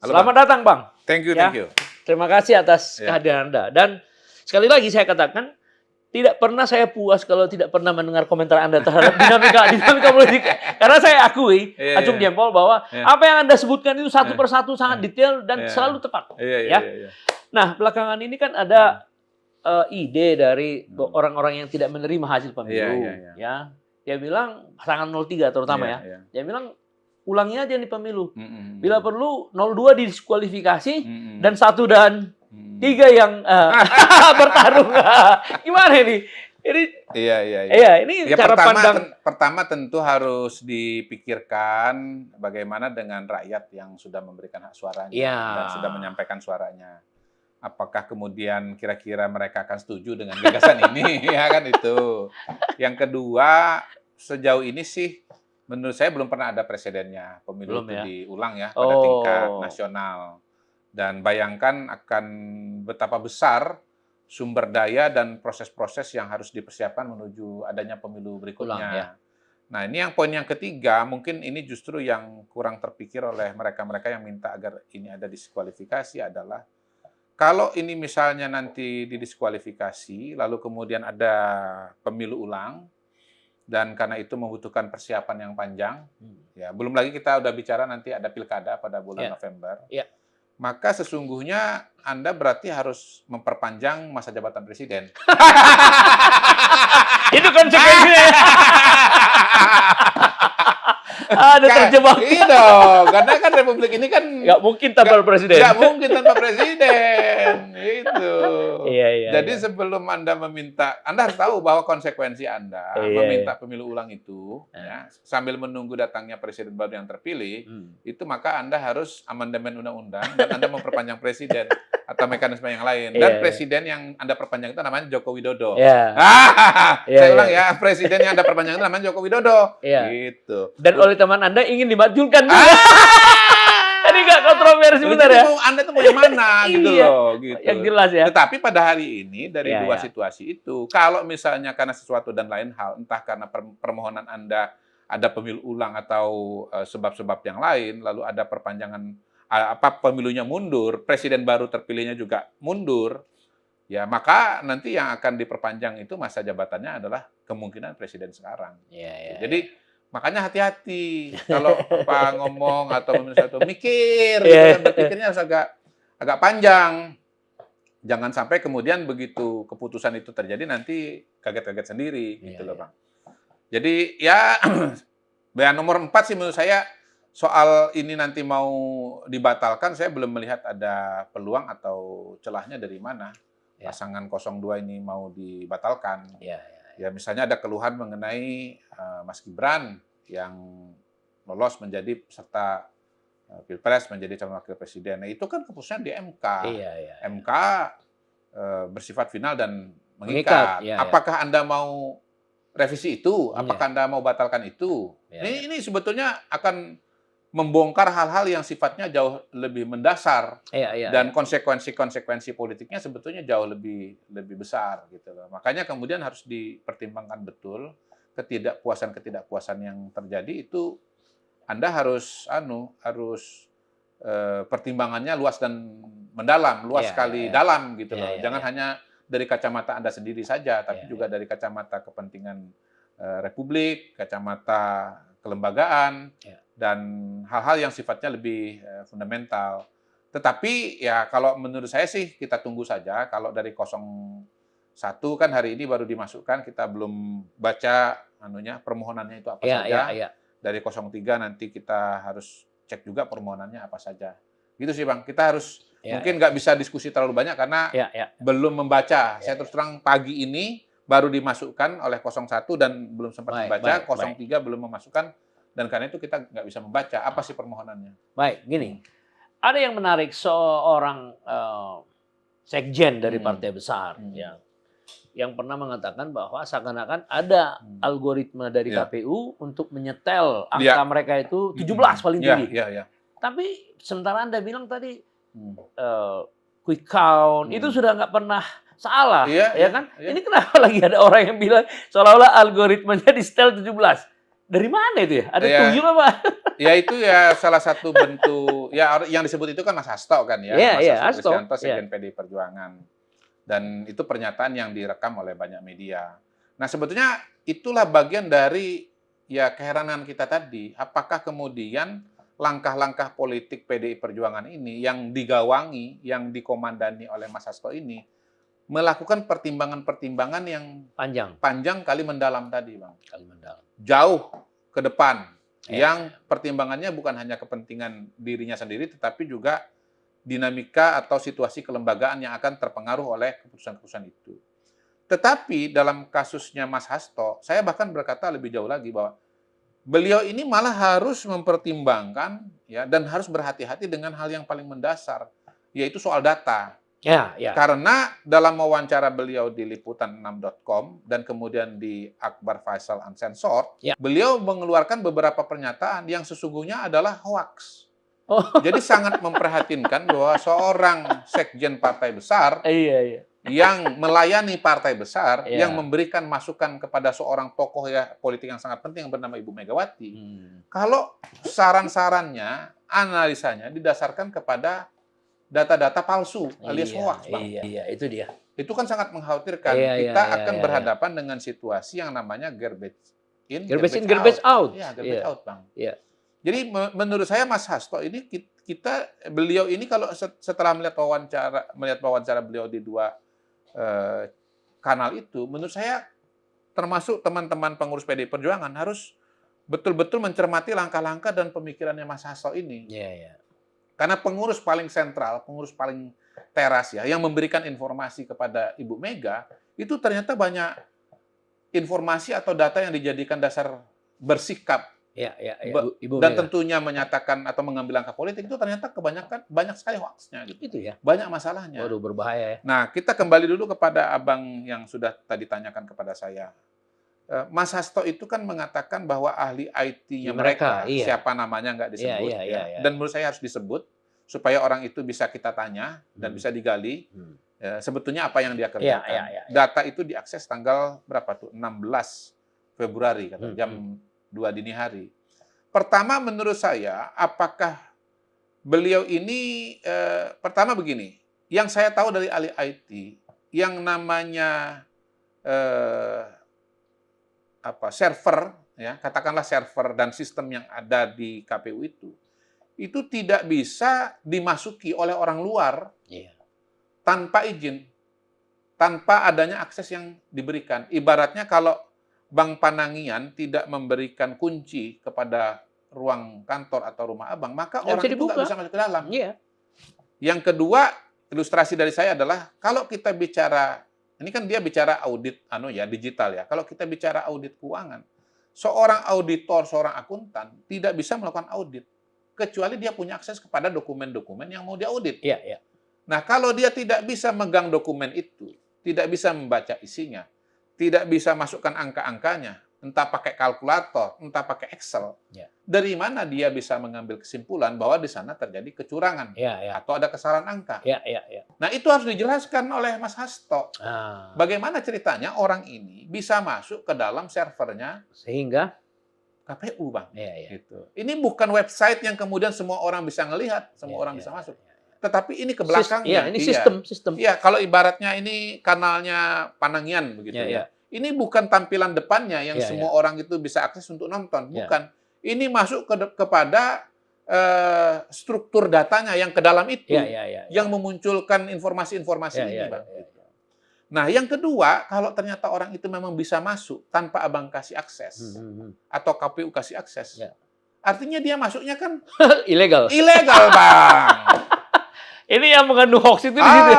Selamat datang, Bang. Thank you, Ya. thank you. Terima kasih atas Ya. kehadiran Anda. Dan sekali lagi saya katakan, tidak pernah saya puas kalau tidak pernah mendengar komentar Anda terhadap dinamika politik. Karena saya akui, Iya, acung iya. jempol bahwa Iya. apa yang Anda sebutkan itu satu persatu sangat detail dan Iya. selalu tepat. Iya. Nah, belakangan ini kan ada ide dari orang-orang yang tidak menerima hasil pemilu. Iya. Ya, dia bilang pasangan 03 terutama Iya, ya. iya. Dia bilang ulangi aja nih pemilu. Mm-mm. Bila perlu 02 didiskualifikasi Mm-mm. dan 1 dan Mm. 3 yang bertarung. Gimana ini? Ini Iya. ini Ya, cara pandang. pertama tentu harus dipikirkan bagaimana dengan rakyat yang sudah memberikan hak suaranya Iya. dan sudah menyampaikan suaranya. Apakah kemudian kira-kira mereka akan setuju dengan gagasan ini? Ya kan itu. Yang kedua, sejauh ini sih menurut saya belum pernah ada presidennya pemilu Belum itu ya? diulang ya pada tingkat nasional. Dan bayangkan akan betapa besar sumber daya dan proses-proses yang harus dipersiapkan menuju adanya pemilu berikutnya. Ulang, ya. Nah, ini yang poin yang ketiga, mungkin ini justru yang kurang terpikir oleh mereka-mereka yang minta agar ini ada diskualifikasi adalah kalau ini misalnya nanti didiskualifikasi, lalu kemudian ada pemilu ulang, dan karena itu membutuhkan persiapan yang panjang, ya belum lagi kita udah bicara nanti ada pilkada pada bulan November. Ya. Maka sesungguhnya Anda berarti harus memperpanjang masa jabatan presiden. Itu konsekuensinya. Ada terjebak. Iya dong, karena kan Republik ini kan Nggak mungkin tanpa presiden. Nggak mungkin tanpa presiden. Itu. Iya. Jadi sebelum Anda meminta, Anda harus tahu bahwa konsekuensi Anda meminta pemilu ulang itu, ya, sambil menunggu datangnya presiden baru yang terpilih, itu maka Anda harus amandemen undang-undang dan Anda memperpanjang presiden atau mekanisme yang lain. Dan presiden yang Anda perpanjang itu namanya Joko Widodo. Saya ulang ya, presiden yang Anda perpanjang itu namanya Joko Widodo. Gitu. Dan oleh teman Anda ingin dimajukan juga. Jadi nggak kontroversi benar ya? Anda tuh mau yang mana gitu loh. Gitu. Yang jelas ya. Tetapi pada hari ini dari dua situasi itu, kalau misalnya karena sesuatu dan lain hal, entah karena permohonan Anda ada pemilu ulang atau sebab-sebab yang lain, lalu ada perpanjangan pemilunya mundur, presiden baru terpilihnya juga mundur, ya maka nanti yang akan diperpanjang itu masa jabatannya adalah kemungkinan presiden sekarang. Jadi makanya hati-hati kalau ngomong atau sesuatu mikir, berpikirnya harus agak panjang. Jangan sampai kemudian begitu keputusan itu terjadi nanti kaget-kaget sendiri, gitu loh Bang. Jadi ya bayan nomor 4 sih menurut saya soal ini nanti mau dibatalkan, saya belum melihat ada peluang atau celahnya dari mana pasangan 02 ini mau dibatalkan. Ya misalnya ada keluhan mengenai Mas Gibran yang lolos menjadi peserta Pilpres menjadi calon wakil presiden. Nah, itu kan keputusan di MK. MK bersifat final dan mengikat. Apakah Anda mau revisi itu? Apakah Anda mau batalkan itu? Ini sebetulnya akan membongkar hal-hal yang sifatnya jauh lebih mendasar dan konsekuensi politiknya sebetulnya jauh lebih besar gitu loh. Makanya kemudian harus dipertimbangkan betul ketidakpuasan yang terjadi itu Anda harus pertimbangannya luas dan mendalam, luas sekali dalam gitu loh. Jangan hanya dari kacamata Anda sendiri saja, tapi juga dari kacamata kepentingan Republik, kacamata kelembagaan, dan hal-hal yang sifatnya lebih fundamental. Tetapi ya kalau menurut saya sih kita tunggu saja. Kalau dari 01 kan hari ini baru dimasukkan, kita belum baca permohonannya itu apa saja. Dari 03 nanti kita harus cek juga permohonannya apa saja. Gitu sih Bang, kita harus mungkin nggak bisa diskusi terlalu banyak karena belum membaca. Saya terus terang pagi ini baru dimasukkan oleh 01 dan belum sempat membaca, 03 belum memasukkan. Dan karena itu kita nggak bisa membaca apa sih permohonannya. Baik, gini. Ada yang menarik seorang sekjen dari partai besar yang pernah mengatakan bahwa seakan-akan ada algoritma dari KPU untuk menyetel angka mereka itu 17 paling tinggi. Tapi sementara Anda bilang tadi quick count itu sudah nggak pernah salah, ya kan? Ini kenapa lagi ada orang yang bilang seolah-olah algoritmanya di setel 17? Dari mana itu ya? Ada Ya, tuyul apa? ya itu ya salah satu bentuk ya yang disebut itu kan Mas Hasto kan ya, Iya, Mas iya, Hasto Hasto. Kristianto Iya. Sekjen PDI Perjuangan. Dan itu pernyataan yang direkam oleh banyak media. Nah, sebetulnya itulah bagian dari ya keheranan kita tadi. Apakah kemudian langkah-langkah politik PDI Perjuangan ini yang digawangi, yang dikomandani oleh Mas Hasto ini melakukan pertimbangan-pertimbangan yang Panjang. panjang kali mendalam tadi, Bang. Kali mendalam. Jauh ke depan, Ya. yang pertimbangannya bukan hanya kepentingan dirinya sendiri, tetapi juga dinamika atau situasi kelembagaan yang akan terpengaruh oleh keputusan-keputusan itu. Tetapi dalam kasusnya Mas Hasto, saya bahkan berkata lebih jauh lagi bahwa beliau ini malah harus mempertimbangkan ya dan harus berhati-hati dengan hal yang paling mendasar, yaitu soal data. Ya, ya. Karena dalam wawancara beliau di liputan6.com dan kemudian di Akbar Faisal Uncensored, Ya. beliau mengeluarkan beberapa pernyataan yang sesungguhnya adalah hoaks. Oh. Jadi sangat memprihatinkan bahwa seorang sekjen partai besar Iya. yang melayani partai besar, Ya. yang memberikan masukan kepada seorang tokoh ya politik yang sangat penting yang bernama Ibu Megawati, kalau saran-sarannya, analisanya didasarkan kepada data-data palsu alias hoax, Bang. Iya, itu dia. Itu kan sangat mengkhawatirkan. Iya, Kita iya, akan iya, berhadapan dengan situasi yang namanya garbage in, Garbage in, garbage out. Ya, garbage Iya. out, Bang. Iya. Jadi menurut saya Mas Hasto ini beliau ini kalau setelah melihat wawancara beliau di dua kanal itu, menurut saya termasuk teman-teman pengurus PDI Perjuangan harus betul-betul mencermati langkah-langkah dan pemikirannya Mas Hasto ini. Iya. Karena pengurus paling sentral, pengurus paling teras ya, yang memberikan informasi kepada Ibu Mega, itu ternyata banyak informasi atau data yang dijadikan dasar bersikap. Iya. Ibu Dan Mega. tentunya menyatakan atau mengambil langkah politik itu ternyata kebanyakan banyak sekali hoaxnya gitu. Itu ya. Banyak masalahnya. Waduh, berbahaya ya. Nah, kita kembali dulu kepada Abang yang sudah tadi tanyakan kepada saya. Mas Hasto itu kan mengatakan bahwa ahli IT-nya mereka, iya. siapa namanya nggak disebut. Iya. Dan menurut saya harus disebut supaya orang itu bisa kita tanya dan bisa digali. Sebetulnya apa yang dia kerjakan. Iya. Data itu diakses tanggal berapa tuh? 16 Februari kata jam 2 dini hari. Pertama menurut saya, apakah beliau ini pertama begini, yang saya tahu dari ahli IT, yang namanya server, ya katakanlah server dan sistem yang ada di KPU itu tidak bisa dimasuki oleh orang luar tanpa izin, tanpa adanya akses yang diberikan. Ibaratnya kalau Bank Panangian tidak memberikan kunci kepada ruang kantor atau rumah abang, maka orang itu nggak bisa masuk ke dalam. Iya. Yang kedua, ilustrasi dari saya adalah kalau kita bicara, ini kan dia bicara audit digital ya. Kalau kita bicara audit keuangan, seorang auditor, seorang akuntan tidak bisa melakukan audit kecuali dia punya akses kepada dokumen-dokumen yang mau diaudit. Iya. Nah, kalau dia tidak bisa megang dokumen itu, tidak bisa membaca isinya, tidak bisa masukkan angka-angkanya, entah pakai kalkulator, entah pakai Excel, dari mana dia bisa mengambil kesimpulan bahwa di sana terjadi kecurangan atau ada kesalahan angka? Nah, itu harus dijelaskan oleh Mas Hasto. Bagaimana ceritanya orang ini bisa masuk ke dalam servernya sehingga KPU, Bang. Gitu. Ini bukan website yang kemudian semua orang bisa ngelihat, semua orang bisa masuk. Tetapi ini ke belakangnya. Ini sistem. Iya, kalau ibaratnya ini kanalnya Panangian begitu ya. Ini bukan tampilan depannya yang semua orang itu bisa akses untuk nonton, bukan. Ini masuk kepada struktur datanya yang ke dalam itu, yang memunculkan informasi-informasi ini, Bang. Nah, yang kedua, kalau ternyata orang itu memang bisa masuk tanpa abang kasih akses atau KPU kasih akses, artinya dia masuknya kan ilegal. Ilegal, Bang. Ini yang mengandung hoax itu di situ.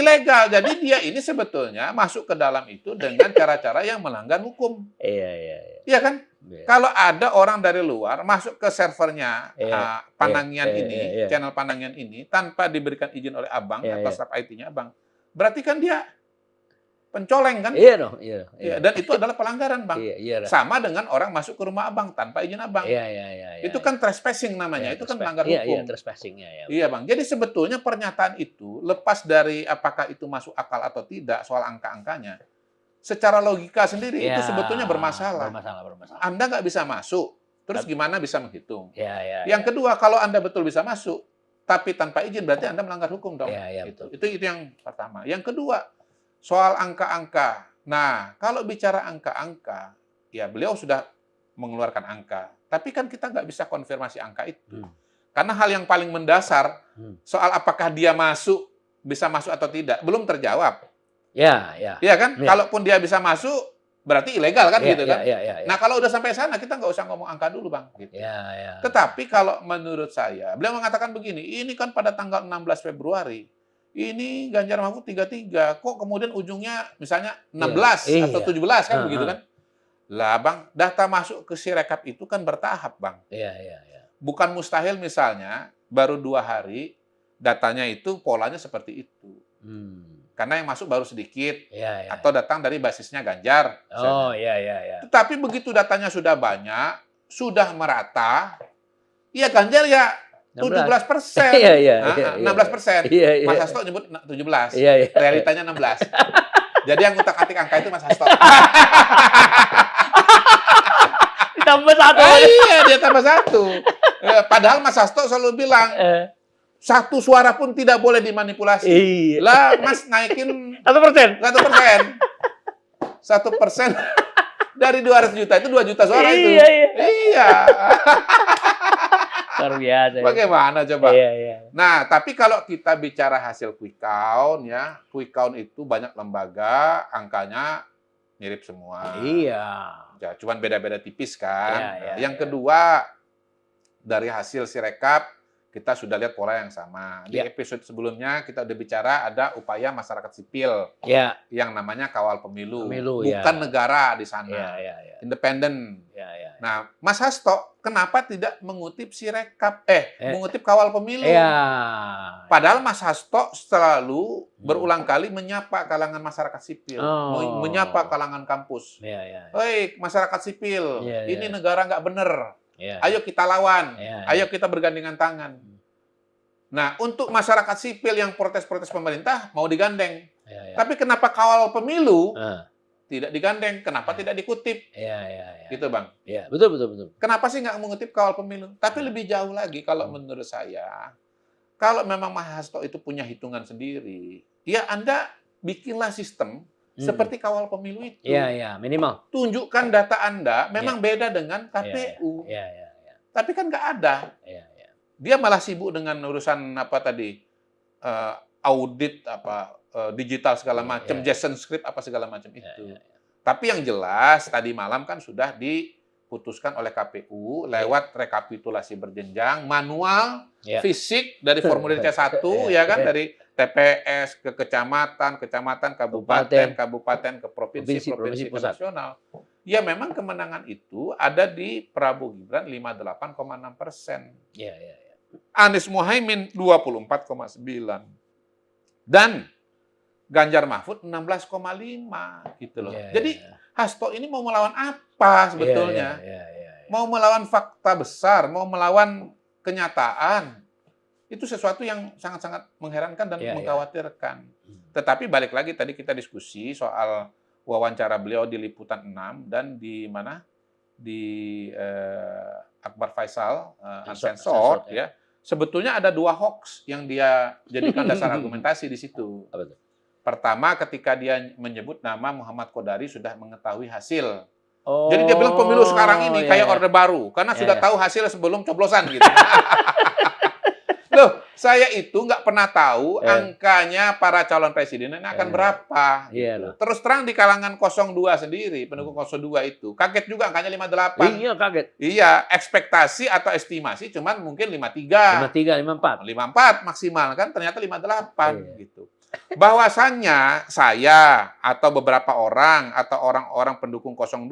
Ilegal. Jadi dia ini sebetulnya masuk ke dalam itu dengan cara-cara yang melanggar hukum. Iya kan? Kalau ada orang dari luar masuk ke servernya Panangian ini, channel Panangian ini, tanpa diberikan izin oleh abang atau staf IT-nya abang, berarti kan dia pencoleng kan? Iya dong. Dan itu adalah pelanggaran, Bang. Sama dengan orang masuk ke rumah abang tanpa izin abang. Itu kan trespassing namanya. Itu kan melanggar hukum. Trespassing. Iya, Bang. Jadi sebetulnya pernyataan itu lepas dari apakah itu masuk akal atau tidak soal angka-angkanya, secara logika sendiri itu Ya, sebetulnya bermasalah. Bermasalah. Anda nggak bisa masuk, terus gimana bisa menghitung? Ya. Yang kedua, kalau Anda betul bisa masuk, tapi tanpa izin, berarti Anda melanggar hukum dong. Ya, Gitu. betul. Itu yang pertama. Yang kedua, soal angka-angka. Nah, kalau bicara angka-angka, ya beliau sudah mengeluarkan angka. Tapi kan kita nggak bisa konfirmasi angka itu. Karena hal yang paling mendasar, soal apakah dia bisa masuk atau tidak, belum terjawab. Ya. Iya kan? Ya. Kalaupun dia bisa masuk, berarti ilegal kan gitu kan? Ya. Nah, kalau udah sampai sana, kita nggak usah ngomong angka dulu, Bang. Gitu. Ya. Tetapi kalau menurut saya, beliau mengatakan begini, ini kan pada tanggal 16 Februari, ini Ganjar Mahfud 33, kok kemudian ujungnya misalnya 16 atau 17 kan begitu kan? Lah, Bang, data masuk ke Sirekap itu kan bertahap, Bang. Iya. Bukan mustahil misalnya, baru 2 hari, datanya itu polanya seperti itu. Karena yang masuk baru sedikit, atau datang dari basisnya Ganjar. Oh, iya. Tetapi begitu datanya sudah banyak, sudah merata, ya Ganjar ya 17%. Iya. 16%. Iya. Mas Hasto nyebut 17. Iya. Realitanya 16. Jadi yang utak-atik angka itu Mas Hasto. Tambah 1. Iya, dia tambah 1. Padahal Mas Hasto selalu bilang, 1 suara pun tidak boleh dimanipulasi. Iya. Lah, Mas naikin 1%. 1%. 1% dari 200 juta itu 2 juta suara itu. Iya. Luar biasa. Bagaimana coba? Iya. Nah, tapi kalau kita bicara hasil quick count ya, quick count itu banyak lembaga, angkanya mirip semua. Iya. Ya, cuman beda-beda tipis kan. Yang Iya. kedua, dari hasil Sirekap kita sudah lihat pola yang sama. Di episode sebelumnya kita udah bicara ada upaya masyarakat sipil yang namanya kawal pemilu. Bukan negara di sana. Independen. Nah, Mas Hasto kenapa tidak mengutip Sirekap? Mengutip kawal pemilu. Padahal Mas Hasto selalu berulang kali menyapa kalangan masyarakat sipil. Menyapa kalangan kampus. Hei, masyarakat sipil, ini negara nggak bener. Ayo kita lawan, ayo kita bergandengan tangan. Nah, untuk masyarakat sipil yang protes-protes pemerintah mau digandeng. Tapi kenapa kawal pemilu tidak digandeng? Kenapa tidak dikutip? Gitu, Bang. Betul. Kenapa sih nggak mengutip kawal pemilu? Tapi lebih jauh lagi kalau menurut saya, kalau memang Mas Hasto itu punya hitungan sendiri, ya Anda bikinlah sistem seperti kawal pemilu itu. Minimal. Tunjukkan data Anda memang beda dengan KPU. Tapi kan nggak ada. Dia malah sibuk dengan urusan apa tadi, audit digital segala macam, JSON script apa segala macam itu. Tapi yang jelas tadi malam kan sudah diputuskan oleh KPU lewat rekapitulasi berjenjang, manual, fisik dari formulir C1 ya kan, dari TPS ke kecamatan, kabupaten ke provinsi ke nasional. Ya memang kemenangan itu ada di Prabowo Gibran 58,6%. Anies Muhaimin 24,9%. Dan Ganjar Mahfud 16,5% gitu loh. Jadi Hasto ini mau melawan apa sebetulnya? Mau melawan fakta besar, mau melawan kenyataan. Itu sesuatu yang sangat-sangat mengherankan dan mengkhawatirkan. Tetapi balik lagi tadi kita diskusi soal wawancara beliau di Liputan 6 dan di mana? Di Akbar Faisal, Uncensored ya. Sebetulnya ada 2 hoax yang dia jadikan dasar argumentasi di situ. Pertama, ketika dia menyebut nama Muhammad Qodari sudah mengetahui hasil. Jadi dia bilang pemilu sekarang ini kayak Orde Baru, karena sudah tahu hasil sebelum coblosan gitu. Loh, saya itu nggak pernah tahu angkanya para calon presiden ini akan berapa. Gitu. Terus terang di kalangan 02 sendiri, pendukung 02 itu, kaget juga angkanya 58. Iya, kaget. Iya, ekspektasi atau estimasi cuman mungkin 53. 54 maksimal kan, ternyata 58 gitu. Bahwasannya saya atau beberapa orang atau orang-orang pendukung 02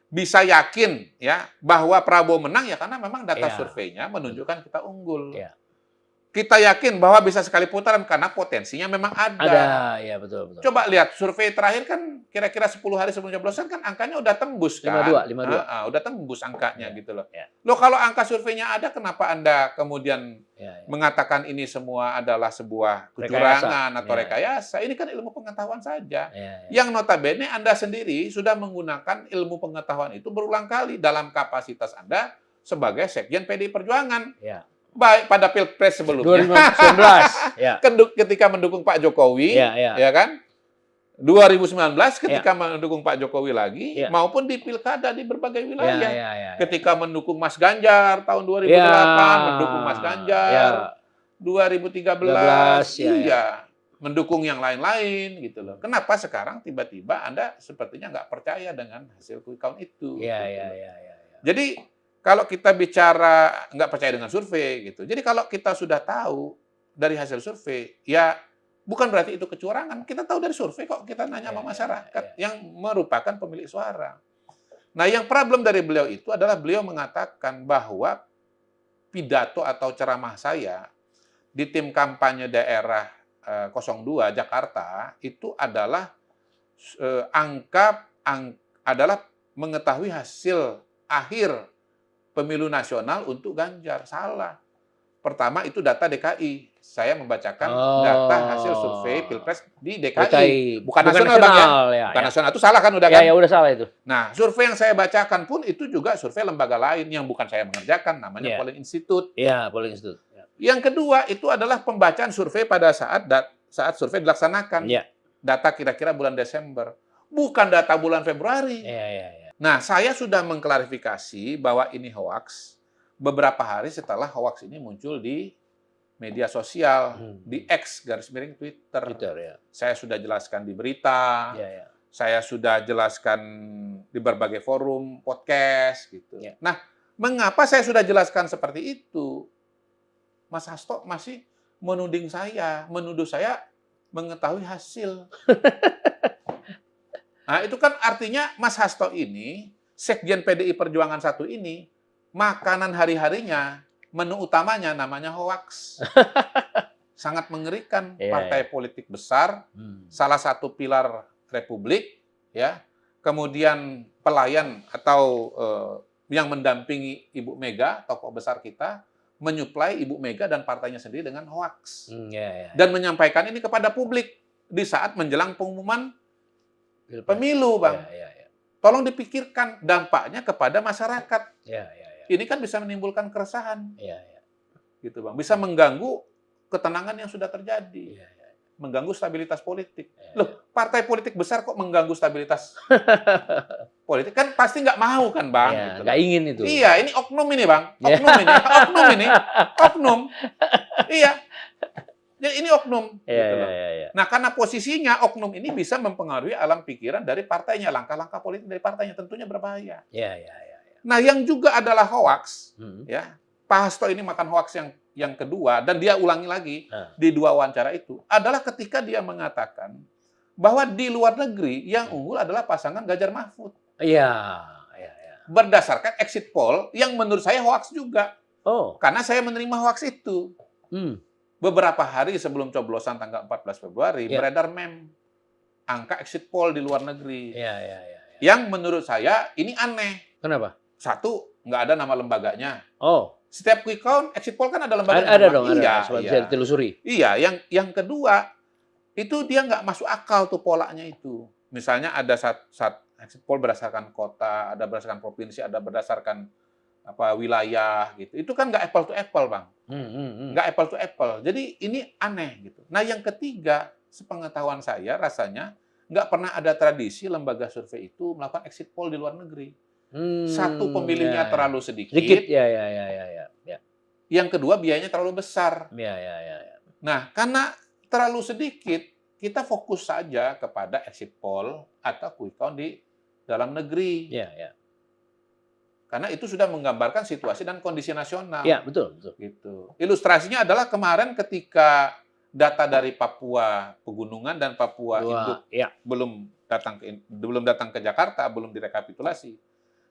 bisa yakin ya bahwa Prabowo menang ya karena memang data surveinya menunjukkan kita unggul. kita yakin bahwa bisa sekali putaran karena potensinya memang ada. Ada, ya betul. Coba lihat survei terakhir kan kira-kira 10 hari sebelum coblosan kan angkanya udah tembus kan. 52. Udah tembus angkanya Ya, gitu loh. ya. Loh kalau angka surveinya ada, kenapa Anda kemudian Ya. mengatakan ini semua adalah sebuah kecurangan atau Ya. rekayasa? Ini kan ilmu pengetahuan saja. Ya. Yang notabene Anda sendiri sudah menggunakan ilmu pengetahuan itu berulang kali dalam kapasitas Anda sebagai Sekjen PDI Perjuangan. Ya. Baik pada Pilpres sebelumnya, 2019, ya. ketika mendukung Pak Jokowi, ya kan? 2019 ketika mendukung Pak Jokowi lagi, maupun di pilkada di berbagai wilayah. Ketika mendukung Mas Ganjar tahun 2008, mendukung Mas Ganjar. 2013, mendukung yang lain-lain gitu loh. Kenapa sekarang tiba-tiba Anda sepertinya nggak percaya dengan hasil quick count itu? Jadi kalau kita bicara nggak percaya dengan survei gitu. Jadi kalau kita sudah tahu dari hasil survei, ya bukan berarti itu kecurangan. Kita tahu dari survei kok, kita nanya sama masyarakat yang merupakan pemilik suara. Nah, yang problem dari beliau itu adalah beliau mengatakan bahwa pidato atau ceramah saya di tim kampanye daerah 02 Jakarta itu adalah adalah mengetahui hasil akhir pemilu nasional untuk Ganjar. Salah. Pertama itu data DKI. Saya membacakan data hasil survei Pilpres di DKI. Bukan nasional, Bang ya. Bukan nasional. Itu salah kan udah kan? Ya udah salah itu. Nah, survei yang saya bacakan pun itu juga survei lembaga lain yang bukan saya mengerjakan, namanya Polling Institute. Iya, Polling Institute. Yang kedua itu adalah pembacaan survei pada saat survei dilaksanakan. Data kira-kira bulan Desember. Bukan data bulan Februari. Nah, saya sudah mengklarifikasi bahwa ini hoax beberapa hari setelah hoax ini muncul di media sosial, di X _Twitter. Saya sudah jelaskan di berita, saya sudah jelaskan di berbagai forum, podcast, gitu. Nah, mengapa saya sudah jelaskan seperti itu? Mas Hasto masih menuduh saya mengetahui hasil. Nah, itu kan artinya Mas Hasto ini, Sekjen PDI Perjuangan 1 ini, makanan hari-harinya, menu utamanya namanya hoax. Sangat mengerikan. Partai politik besar, salah satu pilar Republik, ya. Kemudian pelayan atau yang mendampingi Ibu Mega, tokoh besar kita, menyuplai Ibu Mega dan partainya sendiri dengan hoax. Dan menyampaikan ini kepada publik di saat menjelang pengumuman pemilu, Bang. Tolong dipikirkan dampaknya kepada masyarakat. Ini kan bisa menimbulkan keresahan. Gitu, Bang. Bisa mengganggu ketenangan yang sudah terjadi. Mengganggu stabilitas politik. Loh, partai politik besar kok mengganggu stabilitas politik? Kan pasti nggak mau kan, Bang? Gitu. Nggak ingin itu. Iya, ini oknum ini, Bang. Oknum. Iya. Jadi ini oknum. Gitu loh. Nah, karena posisinya oknum ini bisa mempengaruhi alam pikiran dari partainya, langkah-langkah politik dari partainya tentunya berbahaya. Nah, yang juga adalah hoax, ya. Pak Hasto ini makan hoax yang kedua dan dia ulangi lagi di 2 wawancara itu adalah ketika dia mengatakan bahwa di luar negeri yang unggul adalah pasangan Ganjar Mahfud. Berdasarkan exit poll yang menurut saya hoax juga. Karena saya menerima hoax itu. Beberapa hari sebelum coblosan tanggal 14 Februari, beredar meme angka exit poll di luar negeri. Yang menurut saya ini aneh. Kenapa? Satu, nggak ada nama lembaganya. Setiap quick count, exit poll kan ada lembaganya. Ada dong, ada. Bisa ditelusuri. Iya, yang kedua, itu dia nggak masuk akal tuh polanya itu. Misalnya ada saat exit poll berdasarkan kota, ada berdasarkan provinsi, ada berdasarkan wilayah gitu. Itu kan nggak apple to apple, Bang. Nggak apple to apple. Jadi ini aneh gitu. Nah, yang ketiga, sepengetahuan saya rasanya nggak pernah ada tradisi lembaga survei itu melakukan exit poll di luar negeri. Satu, pemilihnya terlalu sedikit. Yang kedua, biayanya terlalu besar. Nah, karena terlalu sedikit, kita fokus saja kepada exit poll atau quick count di dalam negeri. Karena itu sudah menggambarkan situasi dan kondisi nasional. Betul. Gitu. Ilustrasinya adalah kemarin ketika data dari Papua Pegunungan dan Papua Induk belum datang ke Jakarta, belum direkapitulasi.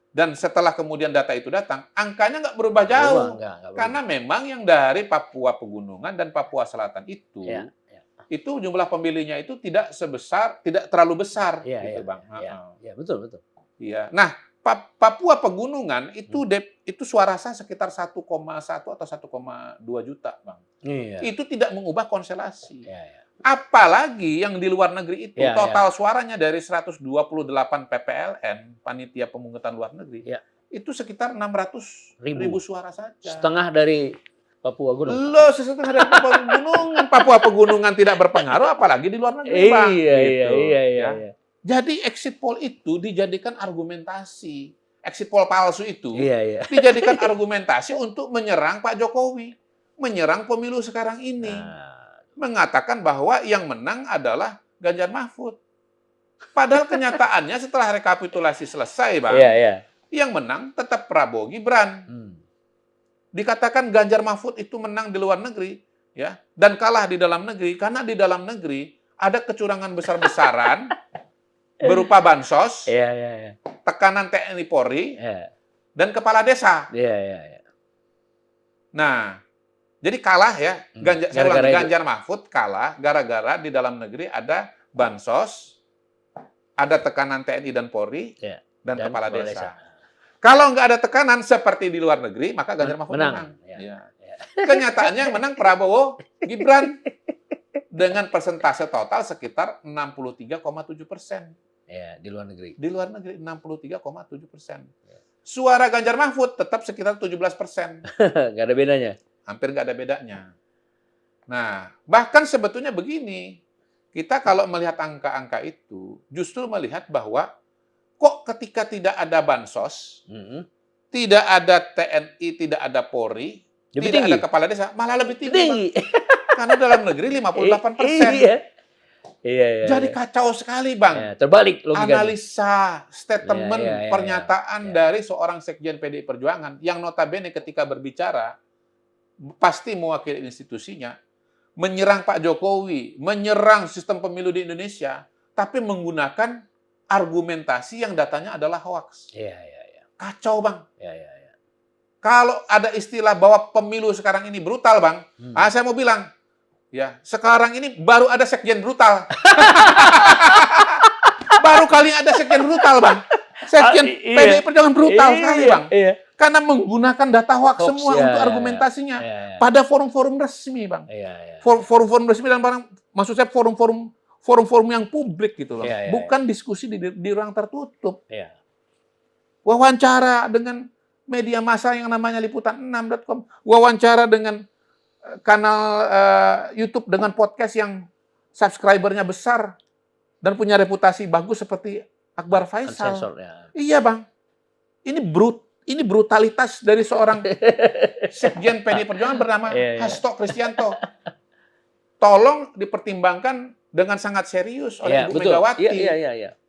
dan setelah kemudian data itu datang, angkanya nggak berubah jauh. Nggak berubah. Karena memang yang dari Papua Pegunungan dan Papua Selatan itu, Ya. itu jumlah pemilihnya itu tidak terlalu besar, Iya, gitu iya, Bang. Ya, betul. Iya. Nah, Papua Pegunungan itu itu suara sah sekitar 1,1 atau 1,2 juta, Bang. Iya. Itu tidak mengubah konstelasi. Ya. Apalagi yang di luar negeri itu Ya, total suaranya dari 128 PPLN, panitia pemungutan luar negeri, ya. itu sekitar 600.000 suara saja. Setengah dari Papua Gunung. Loh, setengah dari Papua Pegunungan. Papua Pegunungan tidak berpengaruh, apalagi di luar negeri, Bang. Iya. Jadi exit poll itu dijadikan argumentasi. Exit poll palsu itu Iya. dijadikan argumentasi untuk menyerang Pak Jokowi, menyerang pemilu sekarang ini. Mengatakan bahwa yang menang adalah Ganjar Mahfud. Padahal kenyataannya setelah rekapitulasi selesai, Bang, yang menang tetap Prabowo Gibran. Dikatakan Ganjar Mahfud itu menang di luar negeri, ya, dan kalah di dalam negeri karena di dalam negeri ada kecurangan besar-besaran berupa bansos, tekanan TNI Polri, dan kepala desa. Nah, jadi kalah ya, Ganjar Mahfud kalah gara-gara di dalam negeri ada bansos, ada tekanan TNI dan Polri, dan kepala desa. Kalau nggak ada tekanan seperti di luar negeri, maka Ganjar Mahfud menang. Kenyataannya yang menang Prabowo Gibran dengan persentase total sekitar 63,7%. Di luar negeri. Di luar negeri 63,7%. Suara Ganjar Mahfud tetap sekitar 17%. Nggak ada bedanya. Hampir nggak ada bedanya. Nah, bahkan sebetulnya begini, kita kalau melihat angka-angka itu, justru melihat bahwa kok ketika tidak ada bansos, tidak ada TNI, tidak ada Polri, tidak ada kepala desa, malah lebih tinggi. Karena dalam negeri 58%. Jadi kacau sekali, Bang. Terbalik logikanya. Analisa, statement, pernyataan dari seorang Sekjen PDI Perjuangan yang notabene ketika berbicara pasti mewakili institusinya, menyerang Pak Jokowi, menyerang sistem pemilu di Indonesia, tapi menggunakan argumentasi yang datanya adalah hoax. Kacau, Bang. Kalau ada istilah bahwa pemilu sekarang ini brutal, Bang, saya mau bilang, ya, sekarang ini baru ada sekjen brutal. Baru kali ada sekjen brutal, Bang. Sekjen PDI Perjuangan brutal sekali, Bang. Karena menggunakan data hoax semua untuk argumentasinya. Pada forum-forum resmi, Bang. Forum-forum resmi dan barang, maksud saya forum-forum yang publik gitu loh. Bukan diskusi di ruang tertutup. Wawancara dengan media massa yang namanya liputan6.com. Wawancara dengan kanal YouTube dengan podcast yang subscribernya besar dan punya reputasi bagus seperti Akbar Faisal. Iya, Bang. Ini brutalitas dari seorang Sekjen PDI Perjuangan bernama Hasto Kristianto. Tolong dipertimbangkan dengan sangat serius oleh Ibu Megawati.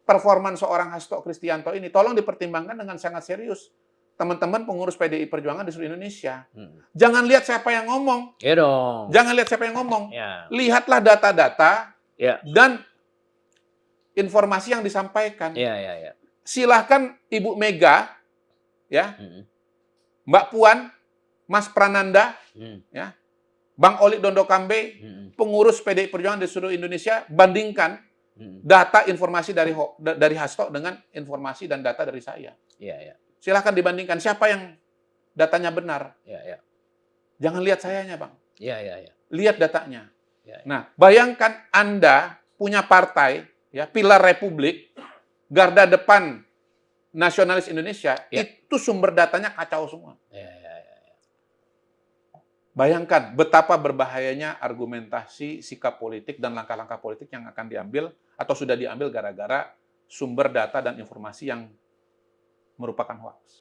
Performan seorang Hasto Kristianto ini tolong dipertimbangkan dengan sangat serius. Teman-teman pengurus PDI Perjuangan di seluruh Indonesia. Jangan lihat siapa yang ngomong. Jangan lihat siapa yang ngomong. Lihatlah data-data dan informasi yang disampaikan. Silahkan Ibu Mega, ya, Mbak Puan, Mas Prananda, ya, Bang Oli Dondokambe, pengurus PDI Perjuangan di seluruh Indonesia, bandingkan data informasi dari Hasto dengan informasi dan data dari saya. Silahkan dibandingkan siapa yang datanya benar. Jangan lihat sayanya, Bang. Lihat datanya. Nah, bayangkan Anda punya partai, ya, pilar Republik, garda depan nasionalis Indonesia, itu sumber datanya kacau semua. Bayangkan betapa berbahayanya argumentasi, sikap politik, dan langkah-langkah politik yang akan diambil atau sudah diambil gara-gara sumber data dan informasi yang merupakan hoax.